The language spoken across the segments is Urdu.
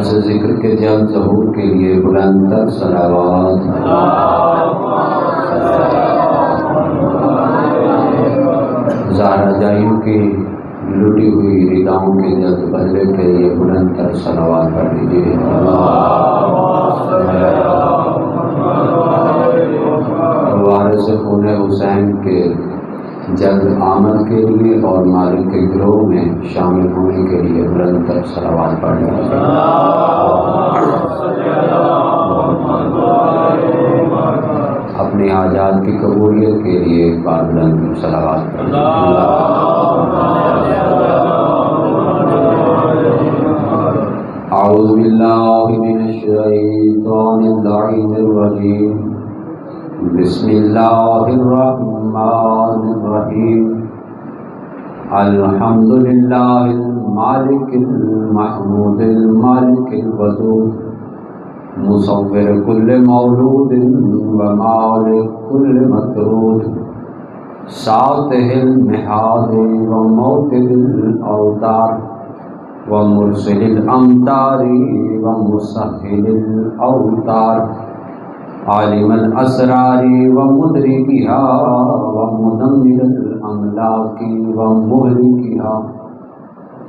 وارث ذکر کے جلد ظہور کے لیے بلند تر صلوات۔ زہرا جائیوں کی لٹی ہوئی رداؤں کے جلد بدلے کے لیے بلند تر صلوات پڑھ لیجیے۔ وارث خون حسین کے جلد آمد کے لیے اور مالک کے گروہ میں شامل ہونے کے لیے بلند تر صلوات پڑھ لیجیے۔ اپنی حاجات کی قبولیت کے لیے ایک بار بلند تر صلوات پڑھ لیجیے۔ اعوذ باللہ من الشیطان اللعین الرجیم، بسم اللہ الرحمن الرحیم، الحمد للہ المالک المحمود المالک الودود، مصور کل مولود و مالک کل مطرود، ساتح المحاد و موتد الاوتار و مرسل الامطار و مسهل الاوتار، عالم الاسرار و مدرکها و مدمر الاملاک و مهلکها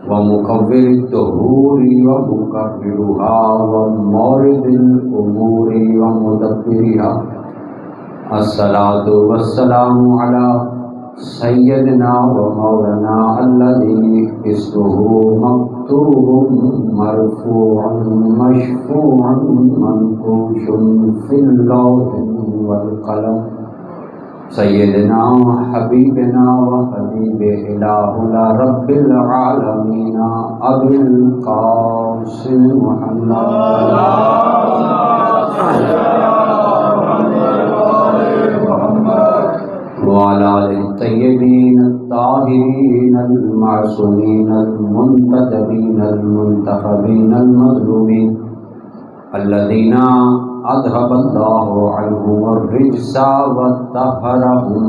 و مکور الدهور و مکررها و مورد الامور و مدبرها، الصلاة والسلام على سیدنا و مولانا الذی اسمه مکتوب مرفوع مشفوع منقوش فی اللوح والقلم، سیدنا حبیبنا و حبیب الہنا رب العالمین ابی القاسم محمد وعلى آله الطيبين الطاهرين المعصومين المنتجبين المنتخبين المظلومين الذين أذهب الله عنهم الرجس وطهرهم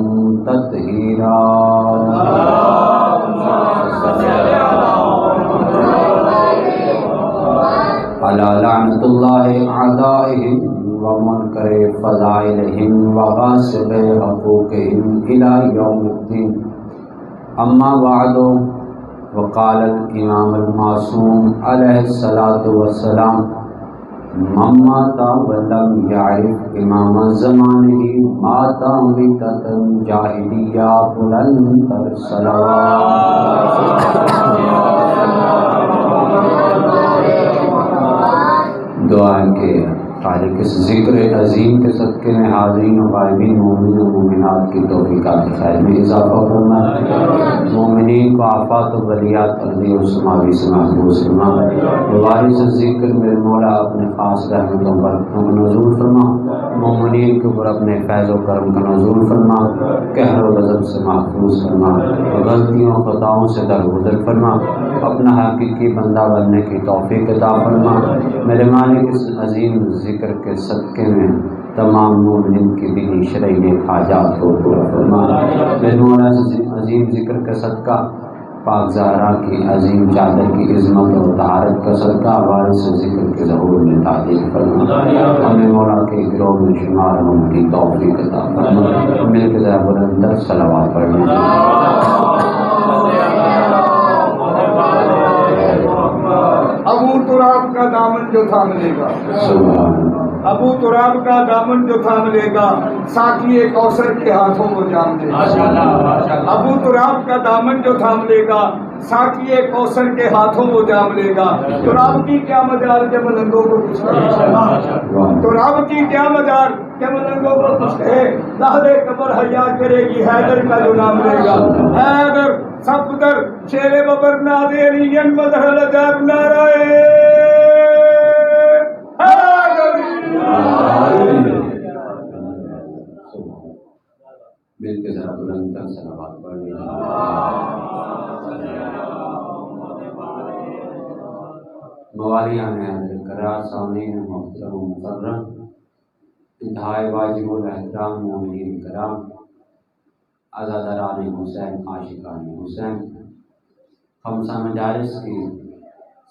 تطهيرا، على لعنة الله أعدائهم ومنکر فضائلہم وغاصب حقوقہم الی یوم الدین، اما بعد، وقال الامام المعصوم علیہ الصلاۃ والسلام، من مات ولم یعرف امام زمانہ مات میتۃ جاہلیہ، بلند تر صلوات۔ دعا کے خالق اس ذکر عظیم کے صدقے میں حاضرین و غائبین مومنین و مومنات کی توفیقات خیر میں اضافہ فرما، مومنین کو آفات و بلیات ارضی و سماوی سے محفوظ فرما، وارث ذکر میرے مولا اپنے خاص رحمتوں برکتوں کا نزول فرما، مومنین کے اوپر اپنے فیض و کرم کا نزول فرما، قہر و غضب سے محفوظ فرما، غلطیوں خطاؤں سے درگزر فرما، اپنا حقیقی بندہ بننے کی توفیق عطا فرما، میرے مالک اس عظیم ذکر کے صدقے میں تمام مومنین کی دینی شرعی حاجات کو پورا فرما، میرے مولا عظیم ذکر کا صدقہ، پاک زہرا کی عظیم چادر کی عظمت اور طہارت کا صدقہ وارث ذکر کے ظہور میں تعدیل فرما، ہمیں مولا کے گروہ میں شمار ہونے کی توفیق عطا فرما، مل کے ذرا بلند تر صلوات پڑھیں۔ ابو تراب کا دامن جو تھام لے گا، ابو تراب کا دامن جو تھام لے گا، ساقی کوثر کے ہاتھوں کو جام دے گا۔ ابو تراب کا دامن جو تھام لے گا، ساقی کوثر کے ہاتھوں کو جام لے گا۔ تراب کی کیا مجال کے ملنگوں کو کچھ کہے، تراب کی کیا مجال کے ملنگوں کو کچھ کہے، لہدے قبر حیا کرے گی حیدر کا جو نام لے گا، حیدر صفدر شیر ببر نادے ریین مظہر لجاب نارائے مل کے ذرا بلند تر صلوات پڑھ لیجیے۔ موالیان حضرت قرار سامعین محترم و مکرم، انتہائی واجب الاحترام مومنین کرام، عزاداران حسین، عاشقان حسین، خمسہ مجالس کی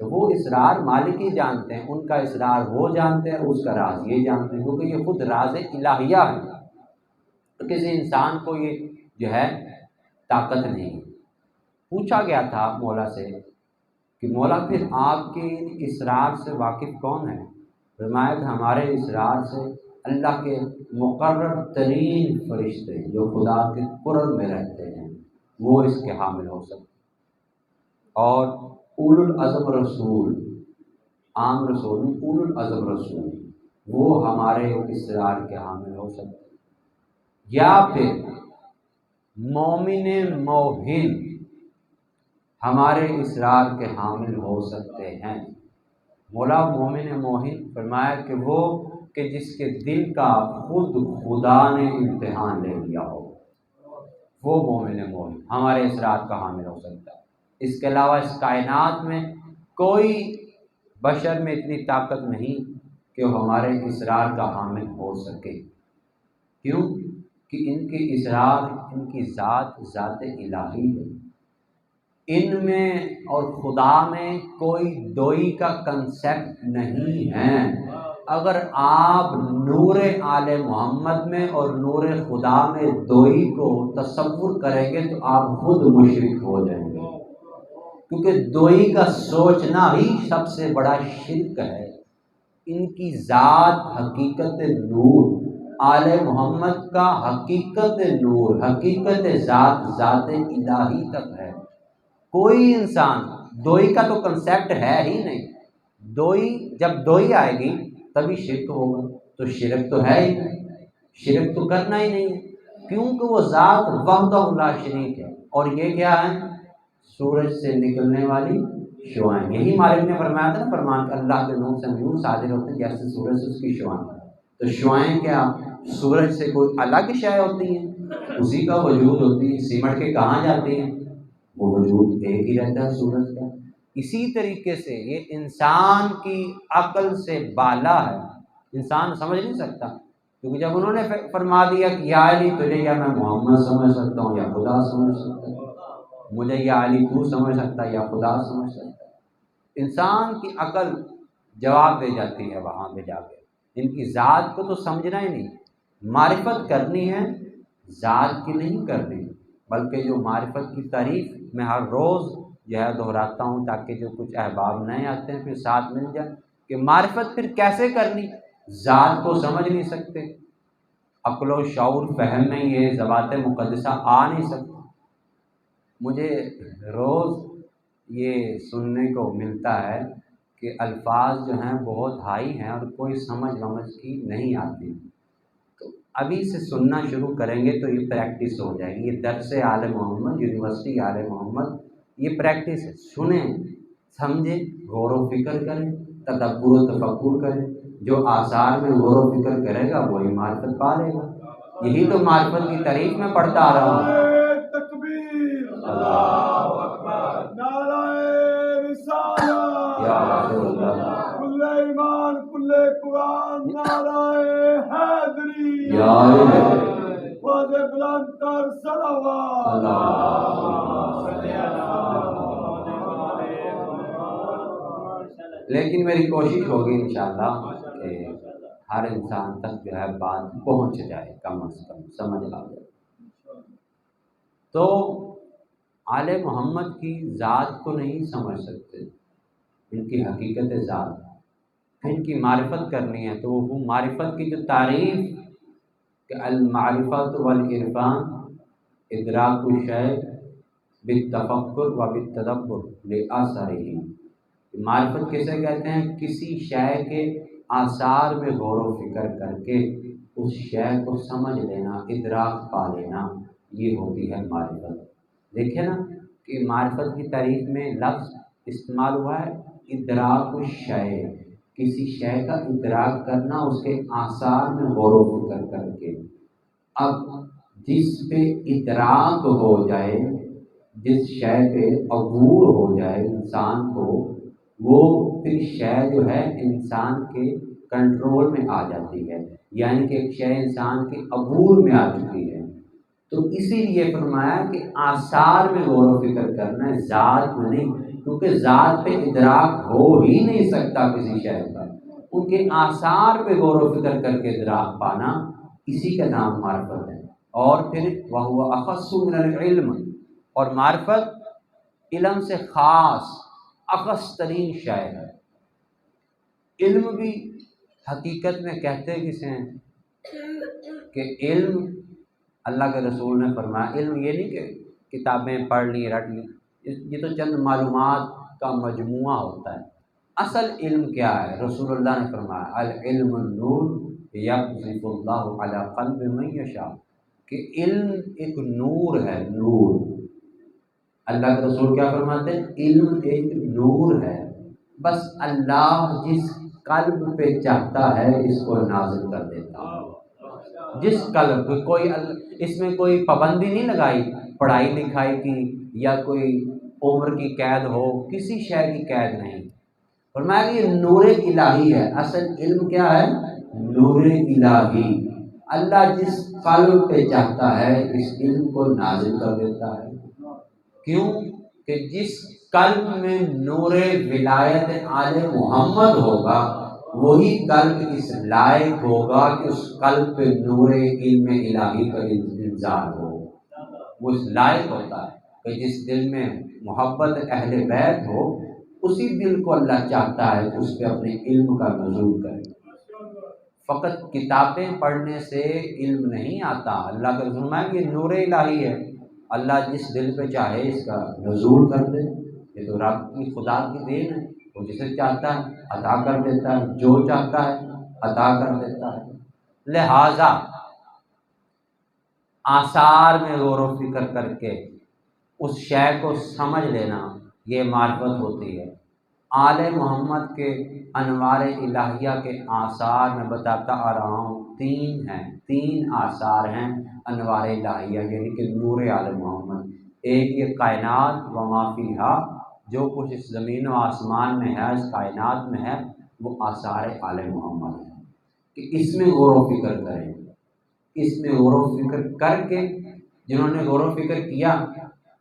تو وہ اسرار مالک ہی جانتے ہیں، ان کا اسرار وہ جانتے ہیں، اس کا راز یہ جانتے ہیں، کیونکہ یہ خود راز الہیہ ہے، تو کسی انسان کو یہ جو ہے طاقت نہیں۔ پوچھا گیا تھا مولا سے کہ مولا پھر آپ کے ان اسرار سے واقف کون ہے؟ فرمایا کہ ہمارے اسرار سے اللہ کے مقرر ترین فرشتے جو خدا کے قرب میں رہتے ہیں وہ اس کے حامل ہو سکتے، اور اولو العزم رسول، عام رسول نہیں، اولو العزم رسول، وہ ہمارے اسرار کے حامل ہو سکتے، یا پھر مومن موہن ہمارے اسرار کے حامل ہو سکتے ہیں۔ مولا مومن موہن فرمایا کہ وہ کہ جس کے دل کا خود خدا نے امتحان لے لیا ہو، وہ مومن موہن ہمارے اسرار کا حامل ہو سکتا ہے۔ اس کے علاوہ اس کائنات میں کوئی بشر میں اتنی طاقت نہیں کہ وہ ہمارے اسرار کا حامل ہو سکے۔ کیوں؟ کہ ان کے اسرار، ان کی ذات الہی ہے، ان میں اور خدا میں کوئی دوئی کا کنسیپٹ نہیں ہے۔ اگر آپ نور آل محمد میں اور نور خدا میں دوئی کو تصور کریں گے تو آپ خود مشرک ہو جائیں گے، کیونکہ دوئی کا سوچنا ہی سب سے بڑا شرک ہے۔ ان کی ذات حقیقت نور، آل محمد کا حقیقت نور، حقیقت ذات الہی تک ہے۔ کوئی انسان دوئی کا تو کنسیپٹ ہے ہی نہیں۔ دوئی، جب دوئی آئے گی تبھی شرک ہوگا، تو شرک تو ہے ہی نہیں، شرک تو کرنا ہی نہیں ہے، کیونکہ وہ ذات وحدہ لا شریک ہے۔ اور یہ کیا ہے؟ سورج سے نکلنے والی شعاعیں، یہی مالک نے فرمایا تھا نا، فرمان کہ اللہ کے نور سے یوں صادر ہوتے ہیں جیسے سورج سے اس کی شعاعیں۔ تو شعاعیں کیا سورج سے کوئی الگ شے ہوتی ہیں؟ اسی کا وجود ہوتی ہے، سمٹ کے کہاں جاتی ہیں؟ وہ وجود ایک ہی رہتا ہے سورج کا۔ اسی طریقے سے یہ انسان کی عقل سے بالا ہے، انسان سمجھ نہیں سکتا، کیونکہ جب انہوں نے فرما دیا کہ یا علی تجھے یا میں محمد سمجھ سکتا ہوں یا خدا سمجھ سکتا ہوں، مجھے یا علی تو سمجھ سکتا ہے یا خدا سمجھ سکتا ہے، انسان کی عقل جواب دے جاتی ہے وہاں پہ جا کے۔ ان کی ذات کو تو سمجھنا ہی نہیں، معرفت کرنی ہے ذات کی نہیں کرنی، بلکہ جو معرفت کی تعریف میں ہر روز جو ہے دہراتا ہوں تاکہ جو کچھ احباب نئے آتے ہیں پھر ساتھ مل جائیں کہ معرفت پھر کیسے کرنی، ذات کو سمجھ نہیں سکتے، عقل و شعور فہم میں یہ ذوات مقدسہ آ نہیں سکتے۔ مجھے روز یہ سننے کو ملتا ہے کہ الفاظ جو ہیں بہت ہائی ہیں اور کوئی سمجھ کی نہیں آتی، تو ابھی سے سننا شروع کریں گے تو یہ پریکٹس ہو جائے گی۔ یہ درس آل محمد، یونیورسٹی آل محمد، یہ پریکٹس ہے، سنیں، سمجھیں، غور و فکر کریں، تدبر و تفکر کریں، جو آثار میں غور و فکر کرے گا وہی معرفت پا لے گا۔ یہی تو معرفت کی تعریف میں پڑھتا آ رہا ہوں۔ تکبیر، اللہ اکبر، نعرہ رسالت، یا رسول اللہ، کل ایمان کل قرآن، نعرہ حیدری، یا وعد بلند تر صلوات، لیکن میری کوشش ہوگی انشاءاللہ کہ ہر انسان تک جو ہے بات پہنچ جائے، کم از کم سمجھ آ جائے۔ تو آل محمد کی ذات کو نہیں سمجھ سکتے، ان کی حقیقت ذات، ان کی معرفت کرنی ہے تو وہ معرفت کی جو تعریف کہ المعرفت والعرفان ادراک الشیء بالتفکر و بالتدبر لآثارہ، معرفت کسے کہتے ہیں؟ کسی شے کے آثار میں غور و فکر کر کے اس شے کو سمجھ لینا، ادراک پا لینا، یہ ہوتی ہے معرفت۔ دیکھیں نا کہ معرفت کی تعریف میں لفظ استعمال ہوا ہے ادراک الشیء، کسی شے کا ادراک کرنا اس کے آثار میں غور و فکر کر کے۔ اب جس پہ ادراک ہو جائے، جس شے پہ عبور ہو جائے انسان کو، وہ پھر شے جو ہے انسان کے کنٹرول میں آ جاتی ہے، یعنی کہ ایک شے انسان کے عبور میں آ چکی ہے۔ تو اسی لیے فرمایا کہ آثار میں غور و فکر کرنا ہے، ذات میں نہیں۔ کیونکہ ذات پہ ادراک ہو ہی نہیں سکتا کسی شے کا، ان کے آثار پہ غور و فکر کر کے ادراک پانا، اسی کا نام معرفت ہے۔ اور پھر وَهُوَ أَخَصُّ مِنَ الْعِلْمِ، اور معرفت علم سے خاص اخص ترین شے ہے۔ علم بھی حقیقت میں کہتے کسے ہیں کہ علم، اللہ کے رسول نے فرمایا علم یہ نہیں کہ کتابیں پڑھ لی رٹ لی، یہ تو چند معلومات کا مجموعہ ہوتا ہے۔ اصل علم کیا ہے؟ رسول اللہ نے فرمایا العلم النور یقذف اللہ علی قلب من یشاء، کہ علم ایک نور ہے، نور۔ اللہ کے رسول کیا فرماتے ہیں؟ علم ایک نور ہے، بس اللہ جس قلب پہ چاہتا ہے اس کو نازل کر دیتا ہے۔ جس قلب پہ اس میں کوئی پابندی نہیں لگائی پڑھائی لکھائی کی یا کوئی عمر کی قید ہو، کسی شے کی قید نہیں۔ فرمایا کہ یہ نور الہی ہے۔ اصل علم کیا ہے؟ نور الہی۔ اللہ جس قلب پہ چاہتا ہے اس علم کو نازل کر دیتا ہے۔ کیوں؟ کہ جس قلب میں نور ولایت آل محمد ہوگا وہی قلب اس لائق ہوگا کہ اس قلب پہ نور علم الہی کا انزال ہو۔ وہ اس لائق ہوتا ہے کہ جس دل میں محبت اہل بیت ہو، اسی دل کو اللہ چاہتا ہے کہ اس پہ اپنے علم کا نزول کرے۔ فقط کتابیں پڑھنے سے علم نہیں آتا۔ اللہ کا رسول ہے کہ نور الہی ہے، اللہ جس دل پہ چاہے اس کا نزول کر دے۔ یہ تو رب کی خدا کی دین ہے، وہ جسے چاہتا ہے عطا کر دیتا ہے، جو چاہتا ہے عطا کر دیتا ہے۔ لہذا آثار میں غور و فکر کر کے اس شے کو سمجھ لینا یہ معرفت ہوتی ہے۔ آل محمد کے انوار الہیہ کے آثار میں بتاتا آ رہا ہوں، تین ہیں، تین آثار ہیں انوار الہیہ یعنی کہ نور آل محمد۔ ایک یہ کائنات و ما فیہا، جو کچھ اس زمین و آسمان میں ہے، اس کائنات میں ہے، وہ آثار آل محمد ہے کہ اس میں غور و فکر کریں۔ اس میں غور و فکر کر کے جنہوں نے غور و فکر کیا،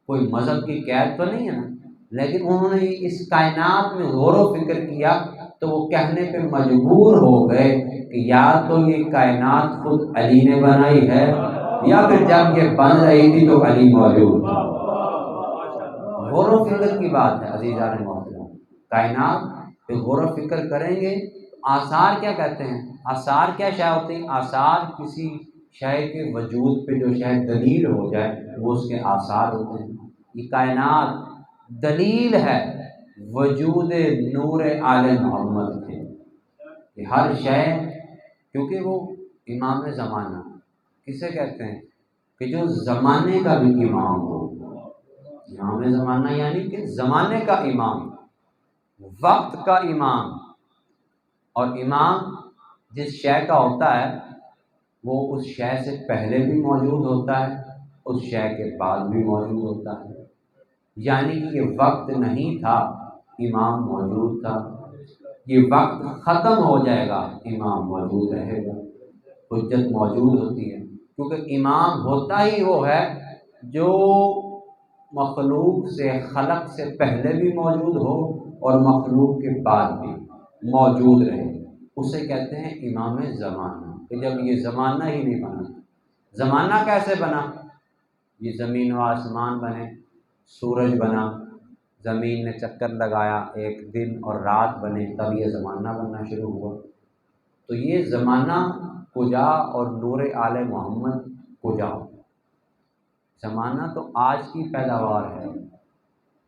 کوئی مذہب کی قید تو نہیں ہے نا، لیکن انہوں نے اس کائنات میں غور و فکر کیا تو وہ کہنے پہ مجبور ہو گئے کہ یا تو یہ کائنات خود علی نے بنائی ہے یا پھر جب یہ بن رہی تھی تو علی موجود تھا۔ غور و فکر کی بات ہے عزیزان محترم۔ کائنات پہ غور و فکر کریں گے۔ آثار کیا کہتے ہیں؟ آثار کیا شے ہوتی ہیں؟ آثار کسی شے کے وجود پہ جو شے دلیل ہو جائے وہ اس کے آثار ہوتے ہیں۔ یہ کائنات دلیل ہے وجود نور آل محمد کے، کہ ہر شے، کیونکہ وہ امام زمانہ کسے کہتے ہیں؟ کہ جو زمانے کا بھی امام ہو۔ امام زمانہ یعنی کہ زمانے کا امام، وقت کا امام۔ اور امام جس شے کا ہوتا ہے وہ اس شے سے پہلے بھی موجود ہوتا ہے، اس شے کے بعد بھی موجود ہوتا ہے۔ یعنی کہ یہ وقت نہیں تھا، امام موجود تھا، یہ وقت ختم ہو جائے گا، امام موجود رہے گا۔ حجت موجود ہوتی ہے، کیونکہ امام ہوتا ہی وہ ہے جو مخلوق سے، خلق سے پہلے بھی موجود ہو اور مخلوق کے بعد بھی موجود رہے، اسے کہتے ہیں امام زمانہ۔ کہ جب یہ زمانہ ہی نہیں بنا، زمانہ کیسے بنا؟ یہ زمین و آسمان بنے، سورج بنا، زمین نے چکر لگایا، ایک دن اور رات بنے، تب یہ زمانہ بننا شروع ہوا۔ تو یہ زمانہ کجا اور نور آل محمد کجا؟ زمانہ تو آج کی پیداوار ہے،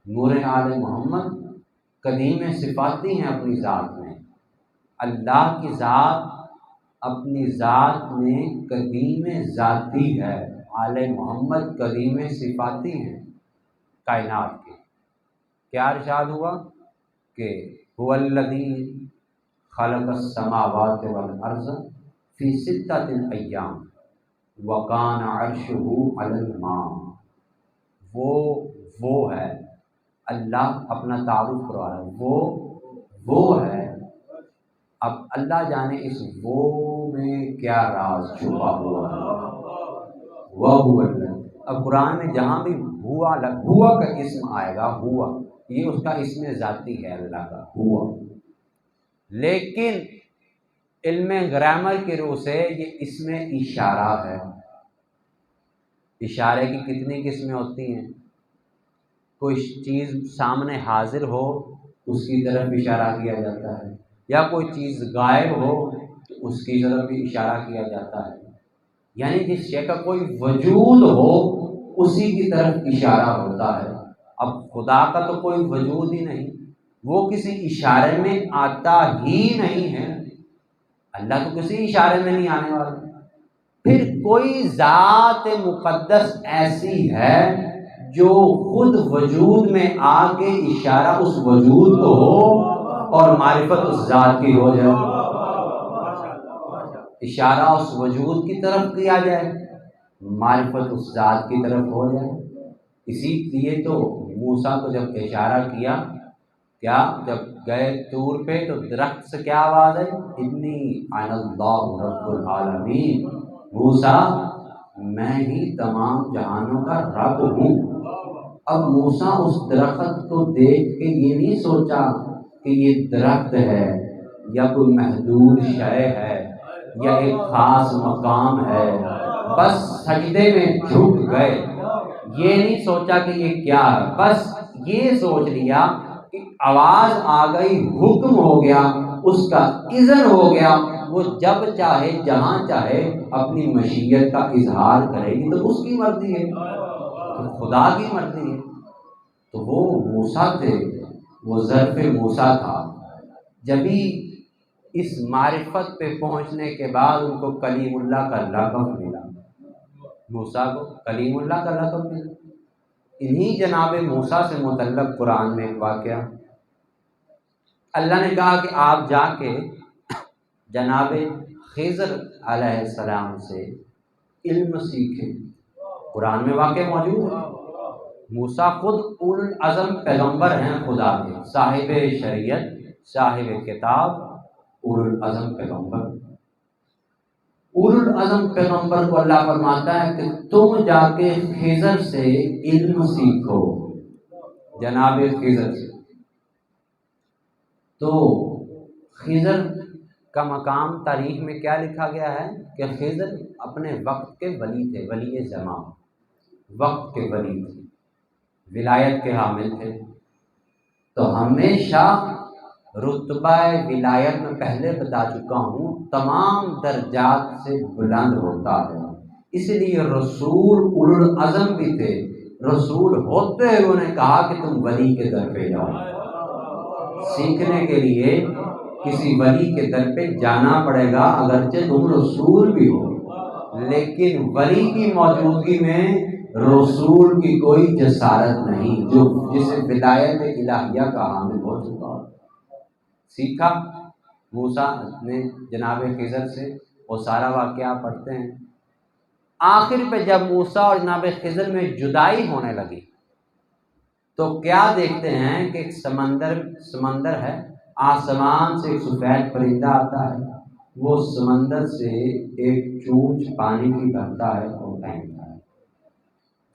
نور آل محمد قدیم صفاتی ہیں اپنی ذات میں۔ اللہ کی ذات اپنی ذات میں قدیم ذاتی ہے، آل محمد قدیم صفاتی ہیں کائنات کے۔ کیا ارشاد ہوا کہ هو الذی خلق السماوات والارض فی ستۃ ایام وکان عرشہ علی الماء۔ وہ ہے، اللہ اپنا تعارف کروا رہا ہے، وہ ہے۔ اب اللہ جانے اس وہ میں کیا راز چھپا ہوا ہے۔ اب قرآن میں جہاں بھی ہوا کا اسم آئے گا، ہوا یہ اس کا اسم ذاتی ہے اللہ کا ہوا، لیکن علم گرامر کی روح سے یہ اسم اشارہ ہے۔ اشارے کی کتنی قسمیں ہوتی ہیں؟ کوئی چیز سامنے حاضر ہو اس کی طرف اشارہ کیا جاتا ہے، یا کوئی چیز غائب ہو تو اس کی طرف بھی اشارہ کیا جاتا ہے، یعنی جس شے کا کوئی وجود ہو اسی کی طرف اشارہ ہوتا ہے۔ اب خدا کا تو کوئی وجود ہی نہیں، وہ کسی اشارے میں آتا ہی نہیں ہے، اللہ تو کسی اشارے میں نہیں آنے والا۔ پھر کوئی ذات مقدس ایسی ہے جو خود وجود میں آ کے اشارہ اس وجود کو ہو اور معرفت اس ذات کی ہو جائے، اشارہ اس وجود کی طرف کیا جائے، معرفت اس ذات کی طرف ہو جائے۔ اسی لیے تو موسیٰ کو جب اشارہ کیا، کیا جب گئے طور پہ تو درخت سے کیا آواز ہے؟ انی انا اللہ رب العالمین، موسیٰ میں ہی تمام جہانوں کا رب ہوں۔ اب موسیٰ اس درخت کو دیکھ کے یہ نہیں سوچا کہ یہ درخت ہے یا کوئی محدود شے ہے یا ایک خاص مقام ہے، بس سجدے میں جھک گئے۔ یہ نہیں سوچا کہ یہ کیا ہے، بس یہ سوچ لیا کہ آواز آ گئی، حکم ہو گیا، اس کا اذن ہو گیا، وہ جب چاہے جہاں چاہے اپنی مشیت کا اظہار کرے گی، تو اس کی مرضی ہے، تو خدا کی مرضی ہے۔ تو وہ موسیٰ تھے، وہ ظرف موسیٰ تھا۔ جبھی اس معرفت پہ پہنچنے کے بعد ان کو کلیم اللہ کا لقب ملا، موسیٰ کو کلیم اللہ کا لقب ملا۔ انہی جناب موسیٰ سے متعلق قرآن میں ایک واقعہ، اللہ نے کہا کہ آپ جا کے جناب خضر علیہ السلام سے علم سیکھیں، قرآن میں واقعہ موجود ہے۔ موسیٰ خود اولو العزم پیغمبر ہیں خدا کے، صاحب شریعت، صاحب کتاب، اولو العزم پیغمبر۔ اولو العزم پیغمبر کو اللہ فرماتا ہے کہ تم جا کے خضر سے علم سیکھو، جناب خضر سے۔ تو خضر کا مقام تاریخ میں کیا لکھا گیا ہے کہ خضر اپنے وقت کے ولی تھے، ولی زمان، وقت کے ولی تھے، ولایت کے حامل تھے۔ تو ہمیشہ رتبہ ولایت میں پہلے بتا چکا ہوں تمام درجات سے بلند ہوتا ہے، اس لیے رسول اولو العزم بھی تھے، رسول ہوتے ہوئے انہوں نے کہا کہ تم ولی کے در پہ جاؤ۔ سیکھنے کے لیے کسی ولی کے در پہ جانا پڑے گا، اگرچہ تم رسول بھی ہو، لیکن ولی کی موجودگی میں رسول کی کوئی جسارت نہیں، جو جسے ولایت الہیہ کا حامل ہو چکا۔ سیکھا موسیٰ نے جناب خضر سے، وہ سارا واقعہ پڑھتے ہیں۔ آخر پہ جب موسیٰ اور جناب خضر میں جدائی ہونے لگی تو کیا دیکھتے ہیں کہ ایک سمندر ہے، آسمان سے ایک سفید پرندہ آتا ہے، وہ سمندر سے ایک چونچ پانی کی بھرتا ہے اور پھینکتا ہے۔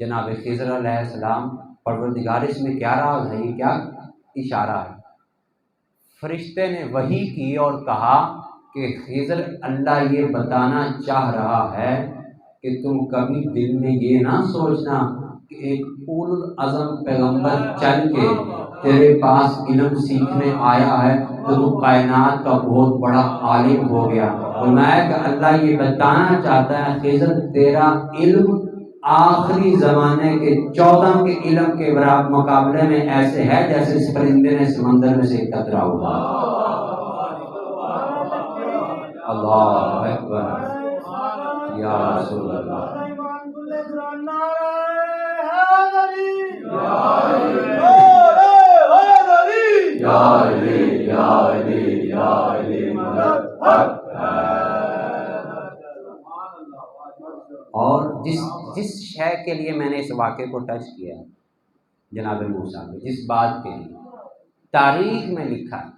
جناب خضر علیہ السلام، پروردگار اس میں کیا راز ہے، یہ کیا اشارہ ہے؟ فرشتے نے وحی کی اور کہا کہ خضر اللہ یہ بتانا چاہ رہا ہے کہ تم کبھی دل میں یہ نہ سوچنا کہ ایک اولو العزم پیغمبر چل کے تیرے پاس علم سیکھنے آیا ہے تو تو کائنات کا بہت بڑا عالم ہو گیا۔ فرمایا کہ اللہ یہ بتانا چاہتا ہے خضر تیرا علم آخری زمانے کے 14 کے علم کے برابر مقابلے میں ایسے ہے جیسے اس پرندے نے سمندر میں سے ایک قطرہ ہوا۔ اللہ اکبر یا رسول اللہ۔ اور جس شے کے لیے میں نے اس واقعے کو ٹچ کیا جناب موسیٰ نے، جس بات کے لیے تاریخ میں لکھا ہے،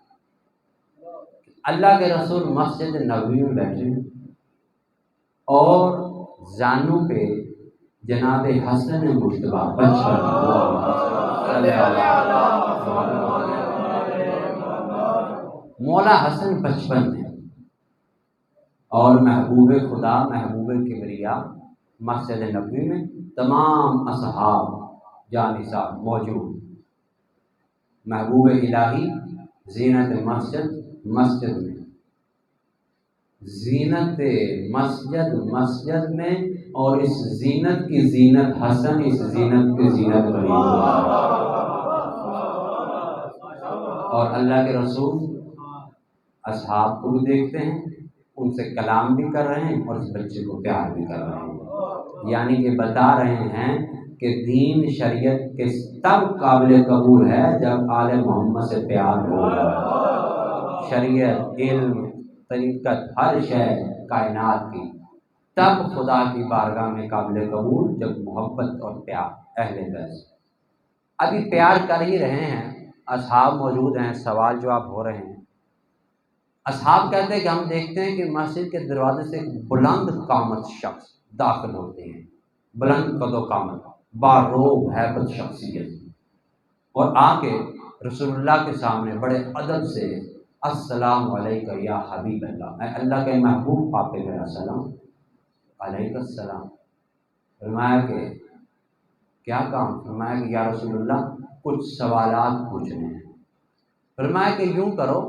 اللہ کے رسول مسجد نبوی میں بیٹھے اور زانوں پہ جناب حسن مجتبیٰ بچہ مولا حسن 55 میں اور محبوب خدا محبوب کبریا مسجد نبوی میں تمام اصحاب جانثار موجود. محبوب الہی زینت مسجد میں، زینت مسجد میں، اور اس زینت کی زینت حسن، اس زینت کی زینت غریب. اور اللہ کے رسول اصحاب کو بھی دیکھتے ہیں، ان سے کلام بھی کر رہے ہیں اور اس بچے کو پیار بھی کر رہے ہیں. یعنی کہ بتا رہے ہیں کہ دین شریعت کے تب قابل قبول ہے جب آل محمد سے پیار ہوگا. شریعت، علم، طریقت، ہر شے کائنات کی تب خدا کی بارگاہ میں قابل قبول جب محبت اور پیار اہل بیت. ابھی پیار کر ہی رہے ہیں، اصحاب موجود ہیں، سوال جواب ہو رہے ہیں. اصحاب کہتے ہیں کہ ہم دیکھتے ہیں کہ مسجد کے دروازے سے ایک بلند قامت شخص داخل ہوتے ہیں، بلند قد و قامت، باروب ہیبت شخصیت، اور آ کے رسول اللہ کے سامنے بڑے ادب سے السلام علیکہ یا حبیب اللہ، اے اللہ کے محبوب آپ پہ میرا سلام. علیکہ السلام. فرمایا کہ کیا کام؟ فرمایا کہ یا رسول اللہ کچھ سوالات پوچھنے ہیں. فرمایا کہ یوں کرو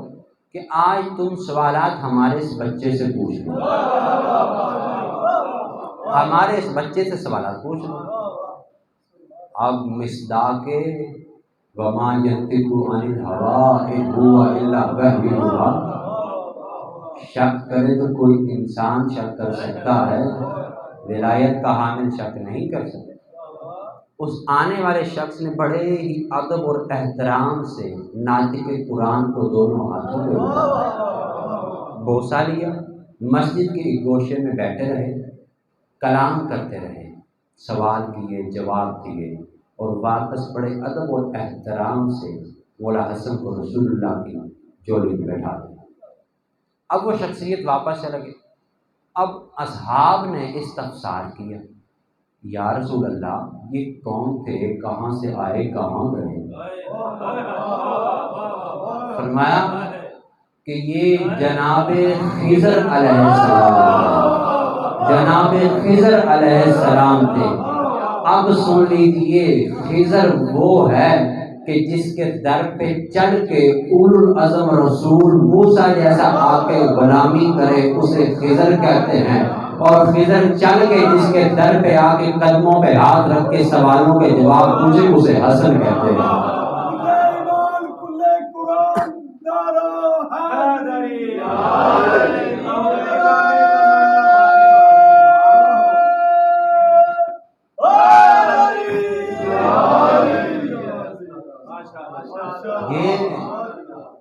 کہ آج تم سوالات ہمارے اس بچے سے پوچھ لو، ہمارے اس بچے سے سوالات پوچھ لو. اب مصداق وما ينطق عن الهوى ان هو الا وحی یوحی، شک کرے تو کوئی انسان شک کر سکتا ہے، ولایت کا حامل شک نہیں کر سکتا. اس آنے والے شخص نے بڑے ہی ادب اور احترام سے ناطق قرآن کو دونوں ہاتھوں پہ اٹھایا، بوسہ لیا، مسجد کے ایک گوشے میں بیٹھے رہے، کلام کرتے رہے، سوال کیے، جواب دیے، اور واپس بڑے ادب اور احترام سے مولا حسن کو رسول اللہ کی جولی میں بیٹھا دیا. اب وہ شخصیت واپس چلا گئی. اب اصحاب نے استفسار کیا، یا رسول اللہ یہ کون تھے، کہاں سے آئے، کہاں گئے؟ فرمایا کہ یہ جناب خضر علیہ السلام تھے. اب سن لیجیے، خضر وہ ہے کہ جس کے در پہ چڑھ کے اولو العزم رسول موسیٰ جیسا آ کے غلامی کرے اسے خضر کہتے ہیں، اور خضر چل کے جس کے در پہ آ کے قدموں پہ ہاتھ رکھ کے سوالوں کے جواب پوچھے اسے حسن کہتے ہیں. یہ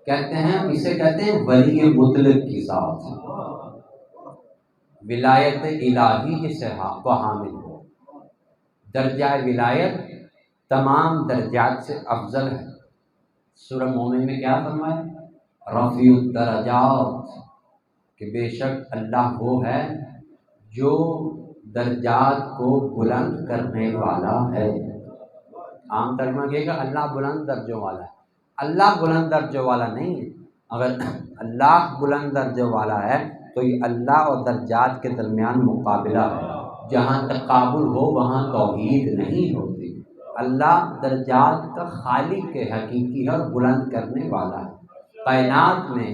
کہتے ہیں، اسے کہتے ہیں ولی مطلق کی ذات، ولایت الہی جسے کو حامل ہو. درجہ ولایت تمام درجات سے افضل ہے. سورہ مومن میں کیا فرمایا؟ رفیع الدرجات، کہ بے شک اللہ وہ ہے جو درجات کو بلند کرنے والا ہے. عام ترجمہ یہ کہ اللہ بلند درجوں والا ہے. اللہ بلند درجوں والا نہیں ہے. اگر اللہ بلند درجوں والا ہے تو یہ اللہ اور درجات کے درمیان مقابلہ ہے. جہاں تقابل ہو وہاں توحید نہیں ہوتی. اللہ درجات کا خالق کے حقیقی ہے اور بلند کرنے والا ہے. کائنات میں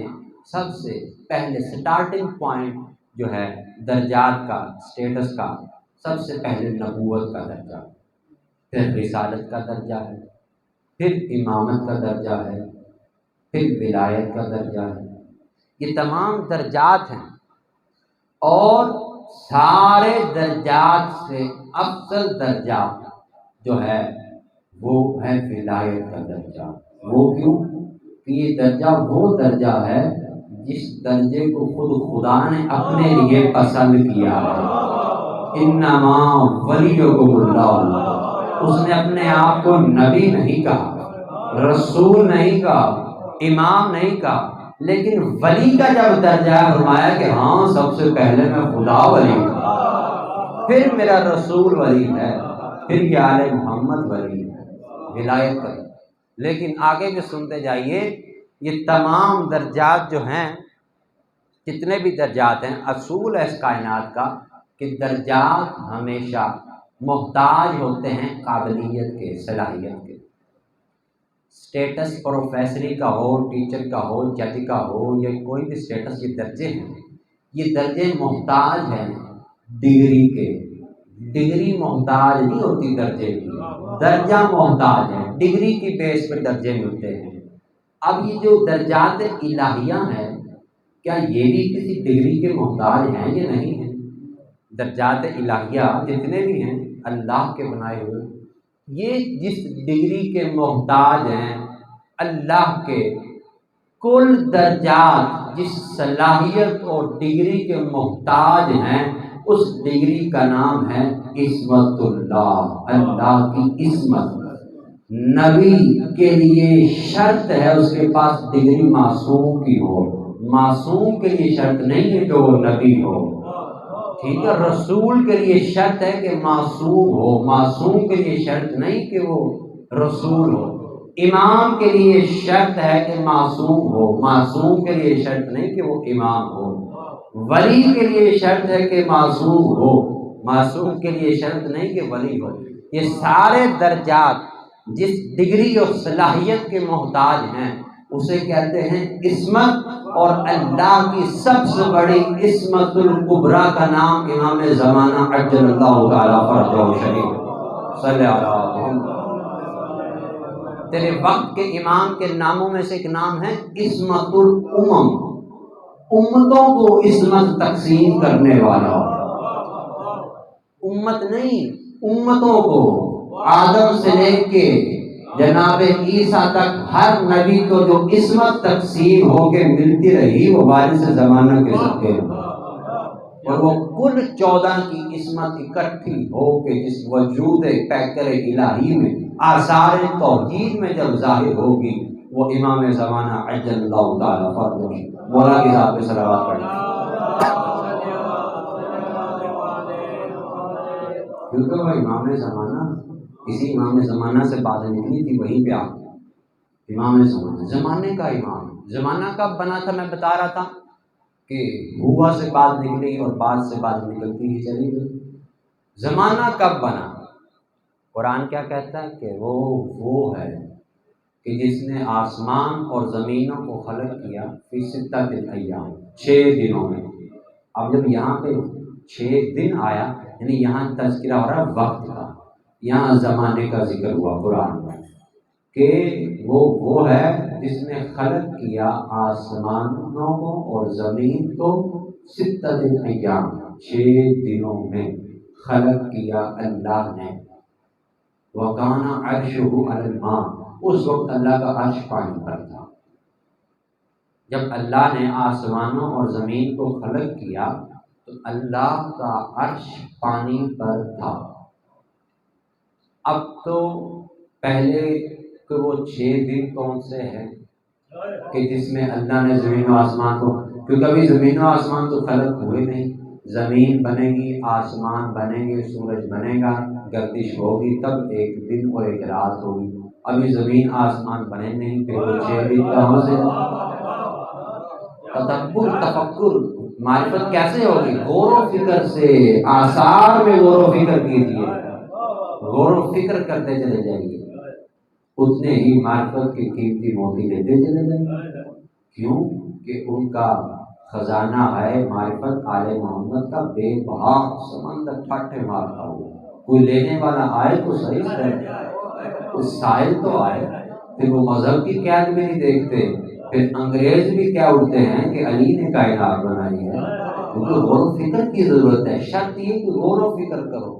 سب سے پہلے سٹارٹنگ پوائنٹ جو ہے درجات کا، سٹیٹس کا، سب سے پہلے نبوت کا درجہ، پھر رسالت کا درجہ ہے، پھر امامت کا درجہ ہے، پھر ولایت کا درجہ ہے. یہ تمام درجات ہیں، اور سارے درجات سے افضل درجہ جو ہے وہ ہے ولایت کا درجہ. وہ کیوں؟ کہ یہ درجہ وہ درجہ ہے جس درجے کو خود خدا نے اپنے لیے پسند کیا ہے. انما ولیکم اللہ، اس نے اپنے آپ کو نبی نہیں کہا، رسول نہیں کہا، امام نہیں کہا، لیکن ولی کا جب درجہ فرمایا کہ ہاں سب سے پہلے میں خدا ولی ہوں، پھر میرا رسول ولی ہے، پھر یہ آل محمد ولی ہے، ولایت کا. لیکن آگے بھی سنتے جائیے یہ تمام درجات جو ہیں، جتنے بھی درجات ہیں، اصول ہے اس کائنات کا کہ درجات ہمیشہ محتاج ہوتے ہیں قابلیت کے، صلاحیت کے۔ اسٹیٹس پروفیسری کا ہو، ٹیچر کا ہو، جج کا ہو، یا کوئی بھی اسٹیٹس، یہ درجے ہیں، یہ درجے محتاج ہیں ڈگری کے۔ ڈگری محتاج نہیں ہوتی درجے کی، درجہ محتاج ہے، ڈگری کی بیس پہ درجے ملتے ہیں۔ اب یہ جو درجات الہیہ ہیں، کیا یہ بھی کسی ڈگری کے محتاج ہیں یا نہیں ہیں؟ درجات الہیہ جتنے بھی ہیں اللہ کے بنائے ہوئے، یہ جس ڈگری کے محتاج ہیں اللہ کے، کل درجات جس صلاحیت اور ڈگری کے محتاج ہیں، اس ڈگری کا نام ہے عصمت اللہ، اللہ کی عصمت۔ نبی کے لیے شرط ہے اس کے پاس ڈگری معصوم کی ہو، معصوم کے لیے شرط نہیں ہے کہ وہ نبی ہو، ٹھیک ہے؟ رسول کے لیے شرط ہے کہ معصوم ہو، معصوم کے لیے شرط نہیں کہ وہ رسول ہو۔ امام کے لیے شرط ہے کہ معصوم ہو، معصوم کے لیے شرط نہیں کہ وہ امام ہو۔ ولی کے لیے شرط ہے کہ معصوم ہو، معصوم کے لیے شرط نہیں کہ ولی ہو۔ یہ سارے درجات جس ڈگری اور صلاحیت کے محتاج ہیں اسے کہتے ہیں عصمت، اور اللہ کی سب سے بڑی عصمت الکبریٰ کا نام امام زمانہ عجل اللہ تعالیٰ فرجہ شریف صلی اللہ علیہ وسلم۔ تیرے وقت کے امام کے ناموں میں سے ایک نام ہے عصمت الامم، امتوں کو عصمت تقسیم کرنے والا۔ امت نہیں، امتوں کو، آدم سے لے کے جناب عیسیٰ تک ہر نبی کو جو عصمت تقسیم ہو کے ملتی رہی وہ وارث زمانہ کے صدقے ہیں، اور وہ کل 14 کی عصمت اکٹھی ہو کے جس وجود پیکر الہی میں آثار توحید میں جب ظاہر ہوگی، وہ امام زمانہ عجل اللہ تعالیٰ فرجہ مولا کی ذات پہ صلوات پڑھیں، کیونکہ وہ امام زمانہ، اسی امام زمانہ سے باتیں نکلی تھی، وہیں پہ آ امام زمانہ، زمانے کا امام۔ زمانہ کب بنا تھا میں بتا رہا تھا کہ ہوا سے بات نکلی اور بات سے بات نکلتی ہی چلی گئی۔ زمانہ کب بنا؟ قرآن کیا کہتا ہے کہ وہ ہے کہ جس نے آسمان اور زمینوں کو خلق کیا فی 6 ایام، 6 دنوں میں۔ اب جب یہاں پہ 6 دن آیا، یعنی یہاں تذکرہ ہو رہا ہے وقت کا، یہاں زمانے کا ذکر ہوا قرآن میں کہ وہ ہے جس نے خلق کیا آسمانوں کو اور زمین کو 6 ایام، 6 دنوں میں خلق کیا اللہ نے۔ وَكَانَ عَرْشُهُ عَلَى الْمَاءِ، اس وقت اللہ کا عرش پانی پر تھا۔ جب اللہ نے آسمانوں اور زمین کو خلق کیا تو اللہ کا عرش پانی پر تھا۔ اب تو پہلے کہ وہ 6 دن کون سے ہیں کہ جس میں اللہ نے زمین و آسمان کو، کیونکہ ابھی زمین و آسمان تو خلق ہوئے نہیں، زمین بنے گی، آسمان بنے گے، سورج بنے گا، گردش ہوگی، تب ایک دن اور ایک رات ہوگی۔ ابھی زمین آسمان بنے نہیں، پھر وہ 6 دن کہاں سے؟ تدبر، تفکر، معرفت کیسے ہوگی؟ غور و فکر سے، آثار میں غور و فکر کیجیے، غور و فکر کرتے چلے جائیے، اتنے ہی معرفت کی قیمتی موتی لیتے چلے جائیں۔ کیوں کہ ان کا خزانہ ہے معرفت آل محمد کا بے بہا سمندر ٹھاٹھے مارتا ہوا۔ کوئی لینے والا آئے تو صحیح سے، کوئی سائل تو آئے۔ پھر وہ مذہب کی قید بھی نہیں دیکھتے، پھر انگریز بھی کیا اٹھتے ہیں کہ علی نے کائنات بنائی ہے، کیونکہ غور و فکر کی ضرورت ہے۔ شرط یہ کہ غور و فکر کرو